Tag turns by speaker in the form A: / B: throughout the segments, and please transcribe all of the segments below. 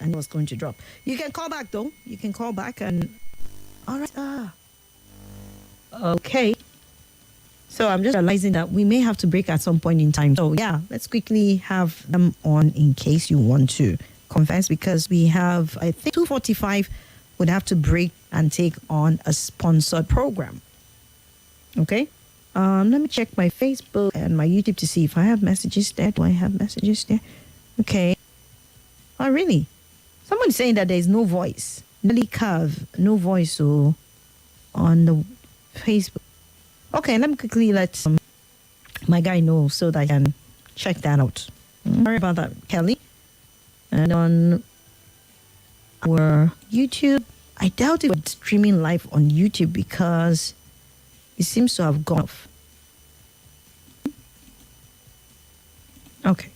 A: and it was going to drop. You can call back though. You can call back and all right. Okay. So I'm just realizing that we may have to break at some point in time. So yeah, let's quickly have them on in case you want to confess, because we have, I think 2:45 would have to break and take on a sponsored program. Okay. Let me check my Facebook and my YouTube to see if I have messages there. Do I have messages there? Okay. Oh, really? Someone's saying that there is no voice. Nelly Cav, no voice on the Facebook. Okay, let me quickly let my guy know so that I can check that out. Sorry about that, Kelly. And on our YouTube, I doubt it was streaming live on YouTube because it seems to have gone off. Okay.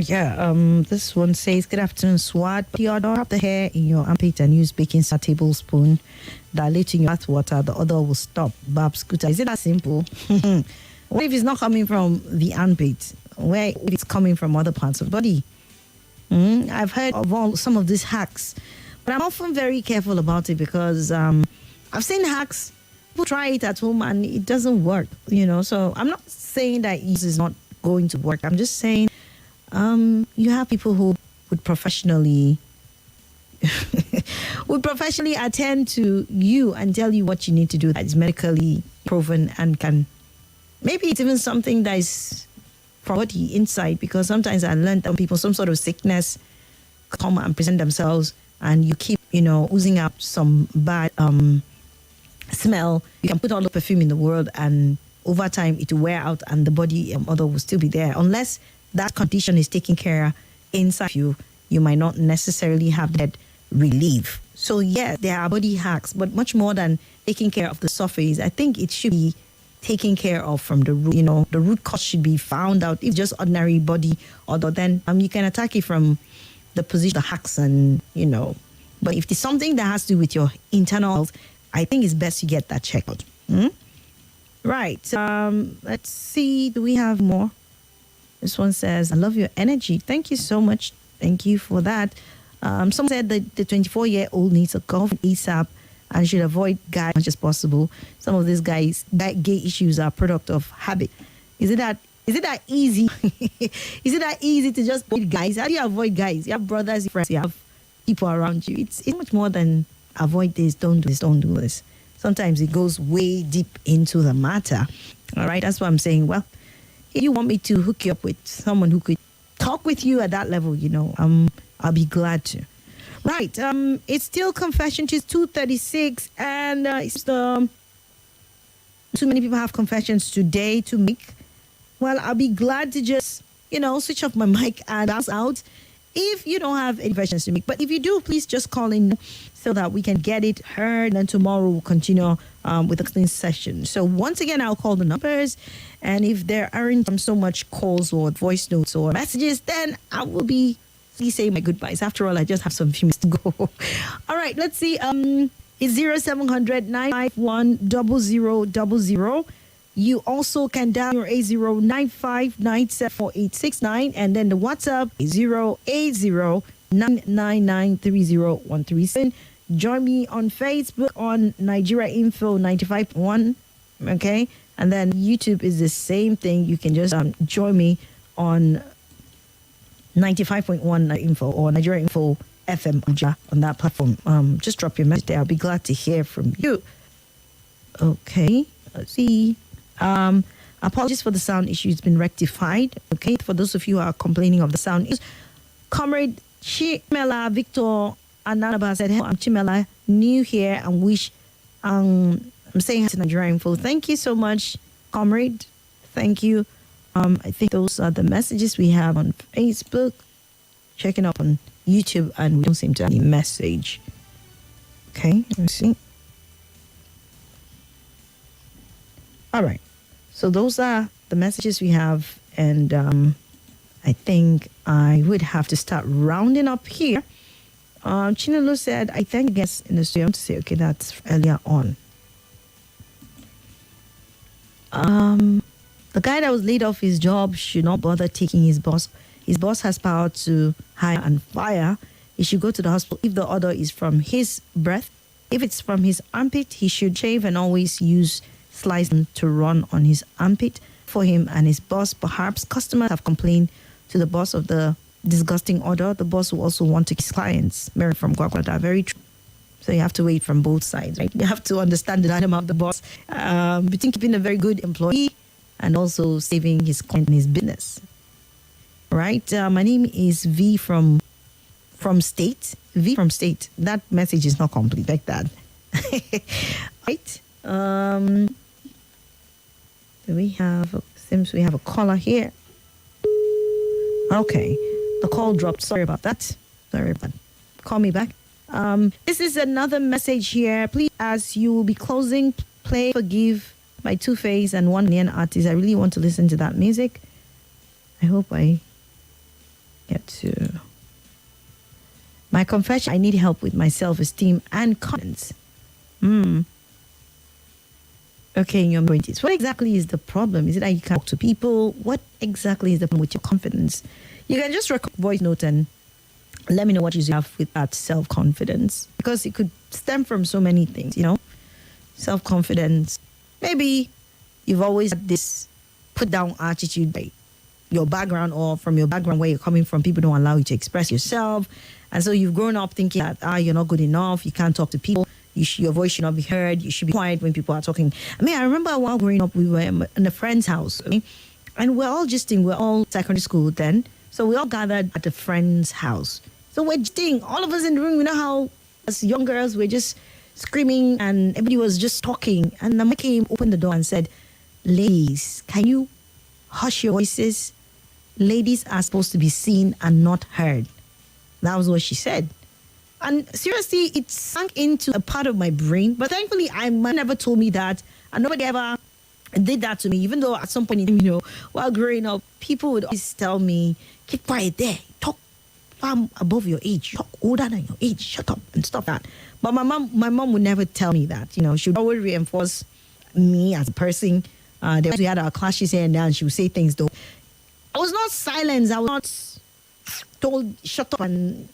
A: Yeah, this one says, good afternoon, Swat. Theodore, wrap the hair in your armpit and use baking soda tablespoon, dilate in your bath water, the other will stop. Bab Scooter. Is it that simple? What if it's not coming from the armpit? Where it's coming from other parts of the body? I've heard of some of these hacks, but I'm often very careful about it because I've seen hacks. People try it at home and it doesn't work, So I'm not saying that it is not going to work. I'm just saying you have people who would professionally attend to you and tell you what you need to do that is medically proven and can, maybe it's even something that is from body inside, because sometimes I learned that people, some sort of sickness come and present themselves and you keep, oozing up some bad smell. You can put all the perfume in the world and over time it will wear out and the body odor will still be there. Unless that condition is taken care inside you might not necessarily have that relief. So yeah, there are body hacks, but much more than taking care of the surface, I think it should be taken care of from the root. The root cause should be found out. If just ordinary body odor, then you can attack it from the position, the hacks, and But if it's something that has to do with your internal health, I think it's best you get that checked out. Right. Let's see. Do we have more? This one says, I love your energy. Thank you so much. Thank you for that. Someone said that the 24-year-old needs a girlfriend ASAP and should avoid guys as much as possible. Some of these guys, that gay issues are a product of habit. Is it that easy? Is it that easy to just avoid guys? How do you avoid guys? You have brothers, friends, you have people around you. It's much more than avoid this, don't do this, don't do this. Sometimes it goes way deep into the matter. All right, that's what I'm saying. Well, if you want me to hook you up with someone who could talk with you at that level, I'll be glad to. Right. It's still Confession Tuesday 2:36, and too many people have confessions today to make. Well, I'll be glad to just, switch off my mic and bounce out if you don't have any confessions to make. But if you do, please just call in so that we can get it heard. And then tomorrow we'll continue with the clean session. So once again, I'll call the numbers. And if there aren't so much calls or voice notes or messages, then I will be saying my goodbyes. After all, I just have some few minutes to go. All right, let's see. It's 0700 951 0000. You also can dial your 8095974869, and then the WhatsApp is 080 999 30137. Join me on Facebook on Nigeria Info 95.1. Okay. And then YouTube is the same thing. You can just join me on 95.1 Info or Nigeria Info FM on that platform. Just drop your message there. I'll be glad to hear from you. Okay. Let's see. Apologies for the sound issue. It's been rectified. Okay. For those of you who are complaining of the sound issues, Comrade Chimela Victor Ananaba said, "Hello, I'm Chimela, new here and wish I'm saying hi to Nigeria Info." Thank you so much, Comrade. Thank you. I think those are the messages we have on Facebook. Checking up on YouTube and we don't seem to have any message. Okay, let's see. All right. So those are the messages we have, and I think I would have to start rounding up here. Chinelo said, "I thank guests in the studio." I want to say, okay, that's earlier on. The guy that was laid off his job should not bother taking his boss. His boss has power to hire and fire. He should go to the hospital if the odor is from his breath. If it's from his armpit, he should shave and always use slicing to run on his armpit for him and his boss. Perhaps customers have complained to the boss of the disgusting odor. The boss will also want to kiss clients. Mary from Guaguada, very true. So you have to wait from both sides, right? You have to understand the dilemma of the boss between keeping a very good employee and also saving his client and his business. Right? My name is V from State. V from State. That message is not complete like that. Right? Seems we have a caller here. Okay. The call dropped. Sorry about that. Call me back. This is another message here. Please, as you will be closing, play Forgive by Two-Face and one Indian artist. I really want to listen to that music. I hope I get to... My confession, I need help with my self-esteem and confidence. Okay, in your 20s. What exactly is the problem? Is it that you can't talk to people? What exactly is the problem with your confidence? You can just record a voice note and let me know what you have with that self-confidence. Because it could stem from so many things, you know? Self-confidence. Maybe you've always had this put-down attitude by your background or from your background where you're coming from. People don't allow you to express yourself. And so you've grown up thinking that, you're not good enough. You can't talk to people. Your voice should not be heard. You should be quiet when people are talking. I remember while growing up, we were in a friend's house. Okay? And we're all secondary school then. So we all gathered at a friend's house. So we're just all of us in the room, you know how as young girls, we're just screaming and everybody was just talking. And the man came, opened the door and said, "Ladies, can you hush your voices? Ladies are supposed to be seen and not heard." That was what she said. And seriously, it sank into a part of my brain. But thankfully, my mom never told me that. And nobody ever did that to me. Even though at some point, while growing up, people would always tell me, "Keep quiet there. Talk far above your age. Talk older than your age. Shut up," and stuff like that. But my mom would never tell me that. She would always reinforce me as a person. We had our clashes here and there, and she would say things though. I was not silenced. I was not told, "Shut up and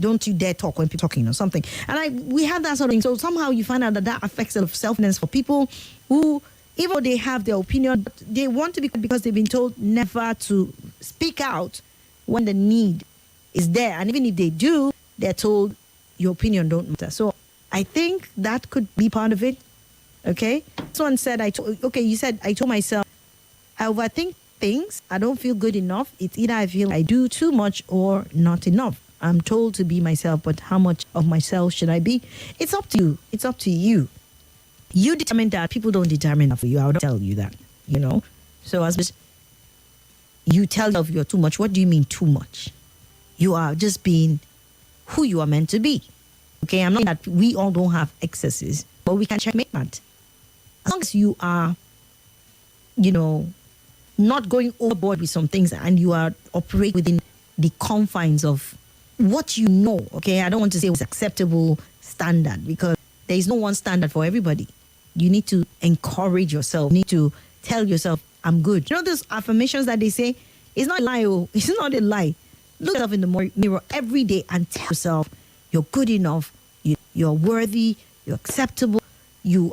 A: don't you dare talk when people are talking," or something. And we had that sort of thing. So somehow you find out that affects self-confidence for people who, even though they have their opinion, but they want to be, because they've been told never to speak out when the need is there. And even if they do, they're told your opinion don't matter. So I think that could be part of it. Okay. Someone said, you said, "I told myself, I overthink things. I don't feel good enough. It's either I feel I do too much or not enough. I'm told to be myself, but how much of myself should I be?" It's up to you. It's up to you. You determine that. People don't determine that for you. I would tell you that, So as you tell yourself you're too much, what do you mean too much? You are just being who you are meant to be. Okay, I'm not saying that we all don't have excesses, but we can checkmate that. As long as you are, not going overboard with some things and you are operate within the confines of what you know. Okay, I don't want to say it was acceptable standard, because there is no one standard for everybody. You need to encourage yourself. You need to tell yourself, "I'm good." Those affirmations that they say, it's not a lie. It's not a lie. Look yourself in the mirror every day and tell yourself you're good enough, you're worthy, you're acceptable, you're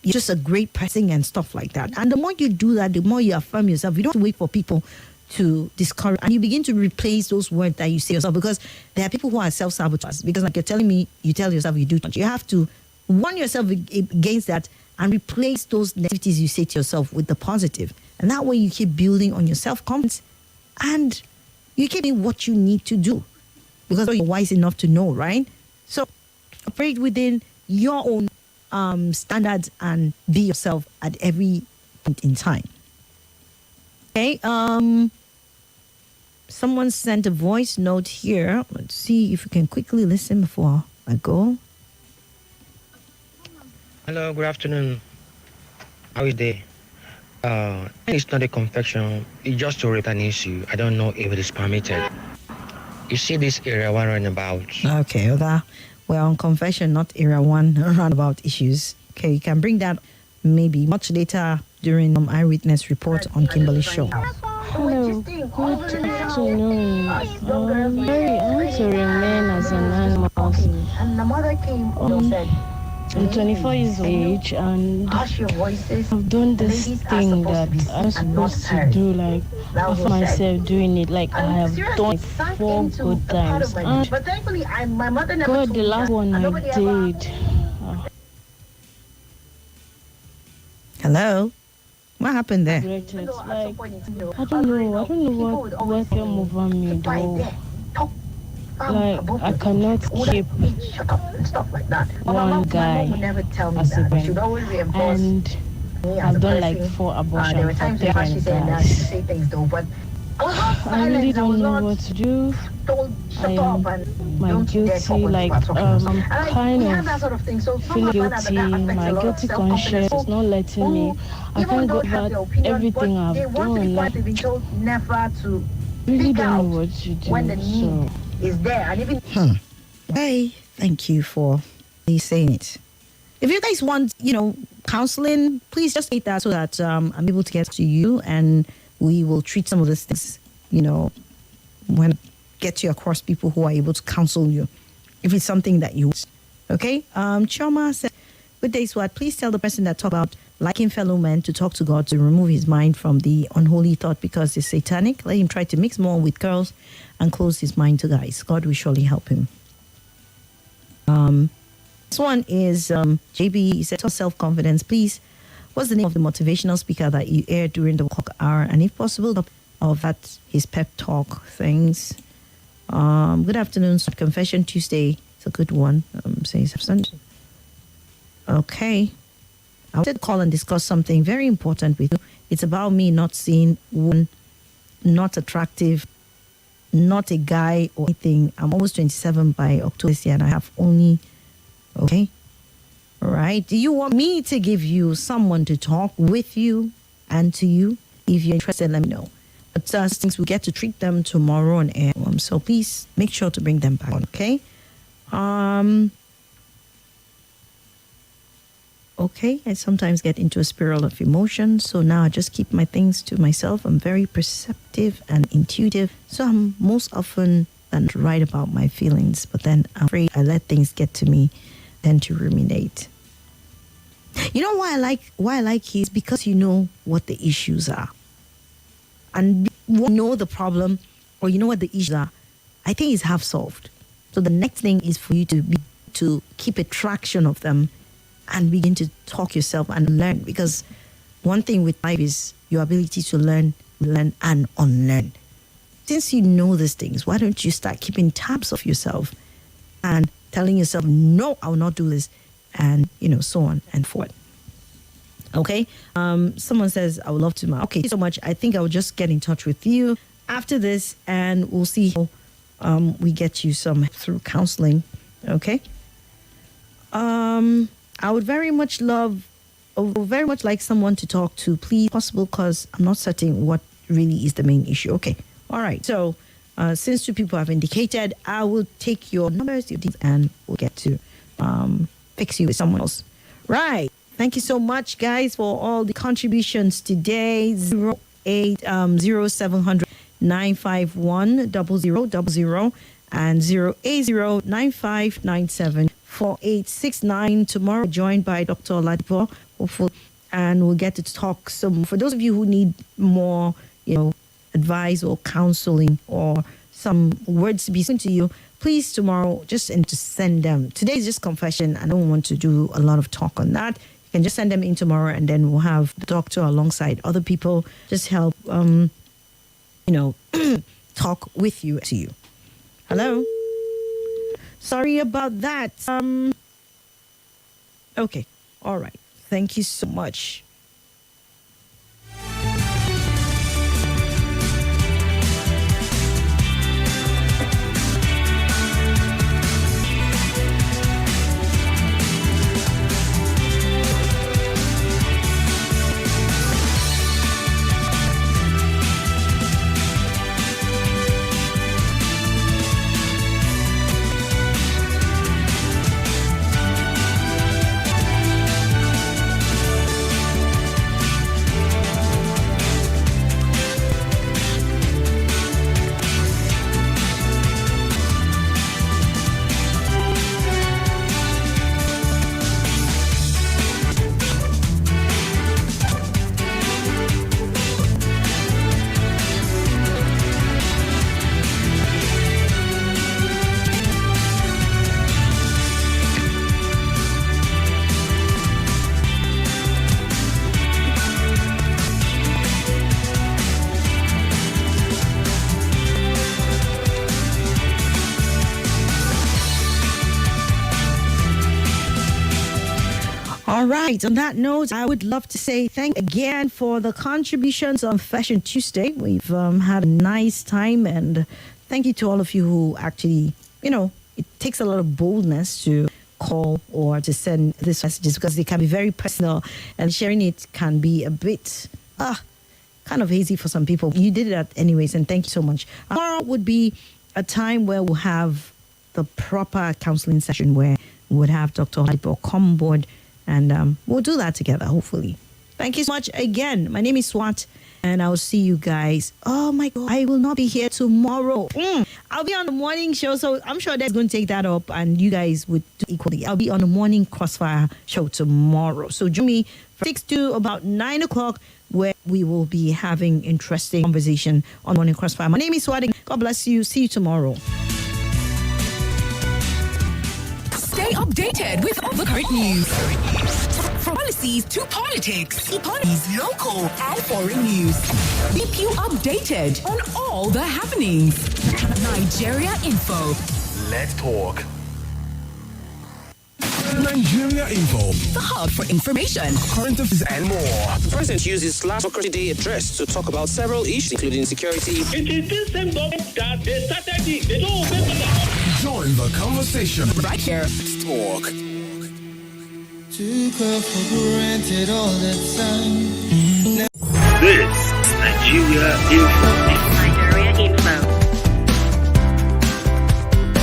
A: just a great person and stuff like that. And the more you do that, the more you affirm yourself. You don't have to wait for people to discourage, and you begin to replace those words that you say yourself, because there are people who are self-saboteurs. Because like you're telling me, you tell yourself you do. You have to warn yourself against that and replace those negativities you say to yourself with the positive. And that way you keep building on your self-confidence and you keep doing what you need to do, because you're wise enough to know, right? So operate within your own standards and be yourself at every point in time. Okay, someone sent a voice note here. Let's see if we can quickly listen before I go.
B: Hello, good afternoon. How is it? It's not a confession, it's just to raise an issue. I don't know if it is permitted. You see this area one roundabout.
A: Okay, okay. We're on confession, not area one roundabout issues. Okay, you can bring that maybe much later during Eyewitness Report on Kimberly's show.
C: Hello, good afternoon. Very answering men as an animal. I'm 24 years of age and I've done this thing that I'm supposed to do, like for myself doing it, like I have done it 4 good times. And God, the last one I did.
A: Hello? What happened there?
C: Like, I don't know what came over me though. Like, I cannot keep one guy as a friend. And I've done like 4 abortions for different guys. I really don't know what to do. I'm guilty, like, I'm kind of feeling guilty. My guilty conscience is not letting me. I can't go back everything I've done. Like, really don't know what to do, so...
A: Is there and even Hey, thank you for saying it. If you guys want, counseling, please just state that so that I'm able to get to you and we will treat some of these things, when get you across people who are able to counsel you if it's something that you want. Okay? Choma said, good day, Swat. Please tell the person that talk about liking fellow men to talk to God to remove his mind from the unholy thought because it's satanic. Let him try to mix more with girls and close his mind to guys. God will surely help him. This one is JB. He said, self-confidence. Please, what's the name of the motivational speaker that you aired during the clock hour? And if possible, of that his pep talk things. Good afternoon. Confession Tuesday. It's a good one. Says absent. Okay. I wanted to call and discuss something very important with you. It's about me not seeing one, not attractive, not a guy or anything. I'm almost 27 by October this year and I have only... Okay. All right. Do you want me to give you someone to talk with you and to you? If you're interested, let me know. But things we get to treat them tomorrow on air. So please make sure to bring them back on, okay? Okay, I sometimes get into a spiral of emotion, so now I just keep my things to myself. I'm very perceptive and intuitive, so I'm most often than right about my feelings, but then I'm afraid I let things get to me, tend to ruminate. You know why I like is because you know what the issues are. And you know the problem, or you know what the issues are, I think it's half solved. So the next thing is for you to keep a traction of them and begin to talk yourself and learn. Because one thing with life is your ability to learn and unlearn. Since you know these things, why don't you start keeping tabs of yourself and telling yourself, no, I will not do this, and so on and forth. Okay. Someone says, I would love to. Okay, thank you so much. I think I will just get in touch with you after this and we'll see how we get you some through counseling. Okay. I would very much like someone to talk to, please, possible, because I'm not certain what really is the main issue. Okay. All right. So since 2 people have indicated, I will take your numbers, and we'll get to fix you with someone else. Right. Thank you so much, guys, for all the contributions today. 0700 951 0000. and 08095974869. Tomorrow, joined by Dr. Oladipo, hopefully, and we'll get to talk some. For those of you who need more, advice or counseling or some words to be sent to you, please tomorrow just to send them. Today is just confession. I don't want to do a lot of talk on that. You can just send them in tomorrow, and then we'll have the doctor alongside other people just help, talk with you to you. Hello. Sorry about that. Okay. All right. Thank you so much. All right. On that note, I would love to say thank again for the contributions on Fashion Tuesday. We've had a nice time, and thank you to all of you who actually, it takes a lot of boldness to call or to send these messages because they can be very personal, and sharing it can be a bit kind of hazy for some people. You did it anyways, and thank you so much. Tomorrow would be a time where we'll have the proper counseling session where we would have Dr. Oladipo come on board. And we'll do that together, hopefully. Thank you so much again. My name is Swat, and I'll see you guys. Oh, my God. I will not be here tomorrow. I'll be on the morning show, so I'm sure that's going to take that up, and you guys would do equally. I'll be on the morning Crossfire show tomorrow. So join me from 6 to about 9 o'clock, where we will be having interesting conversation on Morning Crossfire. My name is Swat. God bless you. See you tomorrow.
D: Stay updated with all the current news. From policies to politics, economies, local and foreign news. Keep you updated on all the happenings. Nigeria Info.
E: Let's talk. Nigeria Info.
D: The hub for information,
E: Current affairs and more.
F: The president used his last Democracy Day address to talk about several issues, including security.
G: It is this same government that they started it. They don't obey the
E: Join the conversation.
D: right here.
E: Talk.
H: Took her for granted all the time.
G: This is Nigeria Info.
I: Nigeria Info.